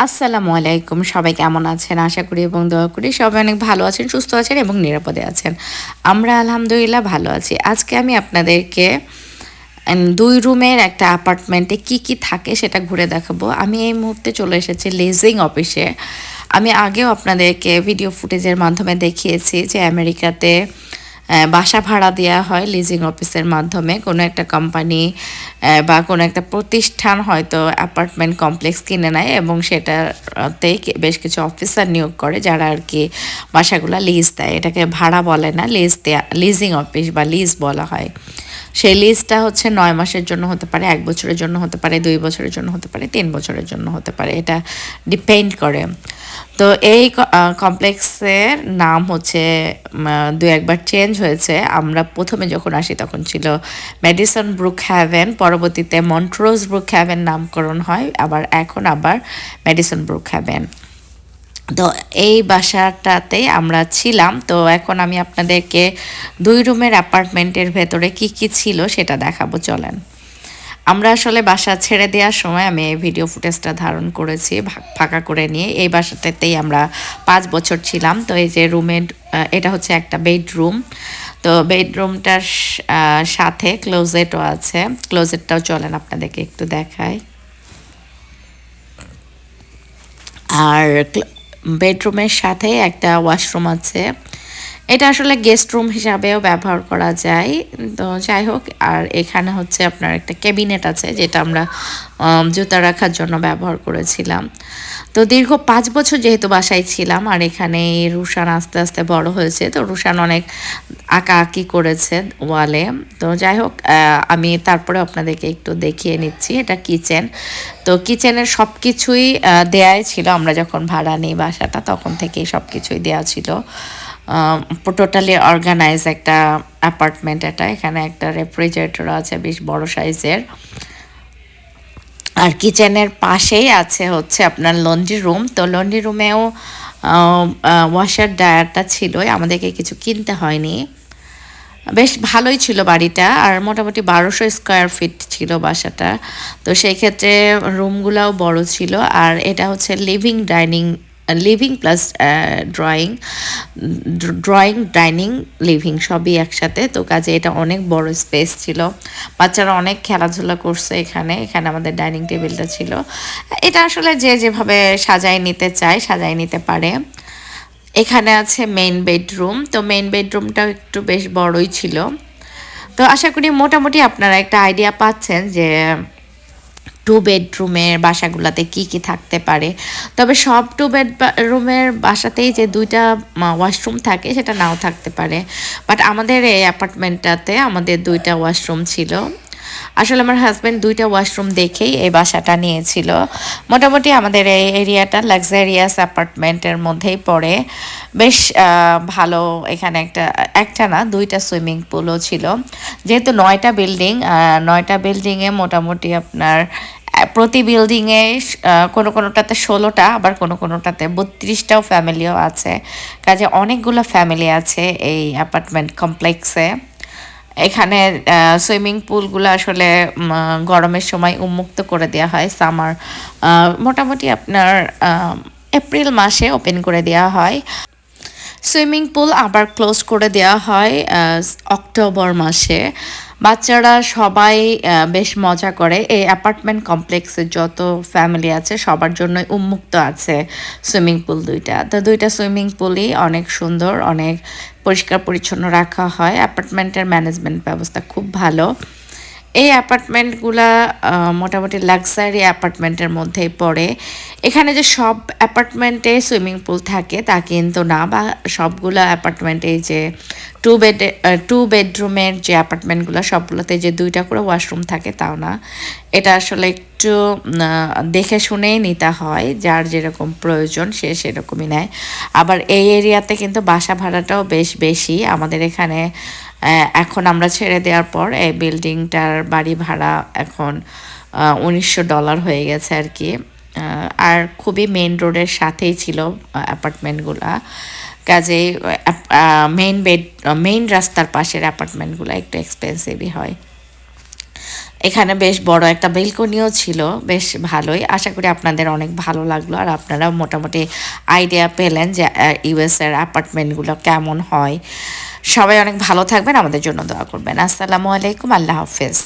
আসসালামু আলাইকুম, সবাই কেমন আছেন? আশা করি এবং দোয়া করি সবাই অনেক ভালো আছেন, সুস্থ আছেন এবং নিরাপদে আছেন। আমরা আলহামদুলিল্লাহ ভালো আছি। আজকে আমি আপনাদেরকে ২ রুমের একটা অ্যাপার্টমেন্টে কি, কি থাকে সেটা ঘুরে দেখাবো। আমি এই মুহূর্তে চলে এসেছি লিজিং অফিসে। আমি আগেও আপনাদেরকে ভিডিও ফুটেজের মাধ্যমে দেখিয়েছি যে আমেরিকাতে বাসা ভাড়া দেওয়া হয় লিজিং অফিসের মাধ্যমে। কোনো একটা কোম্পানি বা কোনো একটা প্রতিষ্ঠান হয়তো অ্যাপার্টমেন্ট কমপ্লেক্স কিনে নেয় এবং সেটাতেই বেশ কিছু অফিসার নিয়োগ করে যারা আর কি বাসাগুলো লিজ দেয়। এটাকে ভাড়া বলে না, লিজ দেয়া, লিজিং অফিস বা লিজ বলা হয়। সেই লিজটা হচ্ছে ৯ মাসের জন্য হতে পারে, ১ বছরের জন্য হতে পারে, ২ বছরের জন্য হতে পারে, ৩ বছরের জন্য হতে পারে। এটা ডিপেন্ড করে। তো এই কমপ্লেক্সের নাম হচ্ছে দু একবার চেঞ্জ হয়েছে। আমরা প্রথমে যখন আসি তখন ছিল মেডিসন ব্রুক হ্যাভেন, পরবর্তীতে মন্ট্রোজ ব্রুক হ্যাভেন নামকরণ হয়, এখন আবার মেডিসন ব্রুক হ্যাভেন। তো এই বাসাটাতেই আমরা ছিলাম। তো এখন আমি আপনাদেরকে ২ রুমের অ্যাপার্টমেন্টের ভেতরে কি কি ছিল সেটা দেখাবো, চলেন। আমরা আসলে বাসা ছেড়ে দেওয়ার সময় আমি এই ভিডিও ফুটেজটা ধারণ করেছি ফাঁকা করে নিয়ে। এই বাসাটাতেই আমরা ৫ বছর ছিলাম। তো এই যে রুমের এটা হচ্ছে একটা বেডরুম। তো বেডরুমটার সাথে ক্লোজেটও আছে। ক্লোজেটটাও চলেন আপনাদেরকে একটু দেখাই। আর বেডরুমের সাথে একটা ওয়াশরুম আছে। এটা আসলে গেস্ট রুম হিসাবেও ব্যবহার করা যায়। তো যাই হোক, আর এখানে হচ্ছে আপনার একটা ক্যাবিনেট আছে যেটা আমরা জুতা রাখার জন্য ব্যবহার করেছিলাম। তো দীর্ঘ ৫ বছর যেহেতু বাসায় ছিলাম, আর এখানে রুশান আস্তে আস্তে বড় হয়েছে, তো রুশান অনেক আঁকাআঁকি করেছে ওয়ালে। তো যাই হোক, আমি তারপরে আপনাদেরকে একটু দেখিয়ে নিচ্ছি। এটা কিচেন। তো কিচেনের সব কিছুই দেয়াই ছিল। আমরা যখন ভাড়া নিই বাসাটা তখন থেকেই সব কিছুই দেওয়া ছিল। টোটালি অর্গানাইজ একটা অ্যাপার্টমেন্ট এটা। এখানে একটা রেফ্রিজারেটর আছে বেশ বড় সাইজের। আর কিচেনের পাশেই আছে হচ্ছে আপনার লন্ড্রি রুম। তো লন্ড্রি রুমেও ওয়াশার ড্রায়ারটা ছিল, আমাদেরকে কিছু কিনতে হয়নি। বেশ ভালোই ছিল বাড়িটা, আর মোটামুটি ১২০০ স্কোয়ার ফিট ছিল বাসাটা। তো সেই ক্ষেত্রে রুমগুলাও বড় ছিল। আর এটা হচ্ছে living plus drawing drawing dining living সবই একসাথে। তো কাজে এটা অনেক বড় স্পেস ছিল। বাচ্চারা অনেক খেলাধুলা করছে এখানে। এখানে আমাদের ডাইনিং টেবিলটা ছিল। এটা আসলে যে যেভাবে সাজায় নিতে চায় সাজায় নিতে পারে। এখানে আছে মেইন বেডরুম। তো মেইন বেডরুমটাও একটু বেশ বড়ই ছিল। তো আশা করি মোটামুটি আপনারা একটা আইডিয়া পাচ্ছেন যে 2 বেডরুমের বাসাগুলোতে কি কি থাকতে পারে। তবে সব 2 রুমের বাসাতেই যে 2টা ওয়াশরুম থাকে সেটা নাও থাকতে পারে। বাট আমাদের এই অ্যাপার্টমেন্টটাতে আমাদের 2টা ওয়াশরুম ছিল। আসলে আমার হাজব্যান্ড 2টা ওয়াশরুম দেখেই এই বাসাটা নিয়েছিল। মোটামুটি আমাদের এই এরিয়াটা লাক্সারিয়াস অ্যাপার্টমেন্টের মধ্যেই পড়ে। বেশ ভালো। এখানে একটা না 2টা সুইমিং পুলও ছিল। যেহেতু 9টা বিল্ডিং, 9টা বিল্ডিংয়ে মোটামুটি আপনার প্রতি বিল্ডিংয়ে কোনোটাতে 16টা, আবার কোনোটাতে 32টাও ফ্যামিলিও আছে। কাজে অনেকগুলো ফ্যামিলি আছে এই অ্যাপার্টমেন্ট কমপ্লেক্সে। এখানে সুইমিং পুলগুলো আসলে গরমের সময় উন্মুক্ত করে দেওয়া হয়। সামার মোটামুটি আপনার এপ্রিল মাসে ওপেন করে দেওয়া হয়। সুইমিং পুল আবার ক্লোজ করে দেওয়া হয় অক্টোবর মাসে। বাচ্চারা সবাই বেশ মজা করে। এই অ্যাপার্টমেন্ট কমপ্লেক্সে যত ফ্যামিলি আছে সবার জন্যই উন্মুক্ত আছে সুইমিং পুল 2টা। তো 2টা সুইমিং পুলই অনেক সুন্দর, অনেক পরিষ্কার পরিচ্ছন্ন রাখা হয়। অ্যাপার্টমেন্টের ম্যানেজমেন্ট ব্যবস্থা খুব ভালো। এই অ্যাপার্টমেন্টগুলা মোটামুটি লাক্সারি অ্যাপার্টমেন্টের মধ্যেই পড়ে। এখানে যে সব অ্যাপার্টমেন্টে সুইমিং পুল থাকে তা কিন্তু না, বা সবগুলো অ্যাপার্টমেন্টে যে 2 বেডরুমের যে অ্যাপার্টমেন্টগুলো সবগুলোতে যে 2টা করে ওয়াশরুম থাকে তাও না। এটা আসলে একটু দেখে শুনেই নিতে হয়, যার যেরকম প্রয়োজন সে সেরকমই নেয়। আবার এই এরিয়াতে কিন্তু বাসা ভাড়াটাও বেশ বেশি। আমাদের এখানে এখন আমরা ছেড়ে দেওয়ার পর এই বিল্ডিংটার বাড়ি ভাড়া এখন $1900 হয়ে গেছে আর কি। আর খুবই মেইন রোডের সাথেই ছিল অ্যাপার্টমেন্টগুলা। কাজেই মেইন রাস্তার পাশের অ্যাপার্টমেন্টগুলো একটু এক্সপেন্সিভই হয়। এখানে বেশ বড় একটা বেলকনিও ছিল, বেশ ভালোই। আশা করি আপনাদের অনেক ভালো লাগলো আর আপনারাও মোটামুটি আইডিয়া পেলেন যে ইউএস এর অ্যাপার্টমেন্টগুলো কেমন হয়। সবাই অনেক ভালো থাকবেন, আমাদের জন্য দোয়া করবেন। আসসালামু আলাইকুম, আল্লাহ হাফেজ।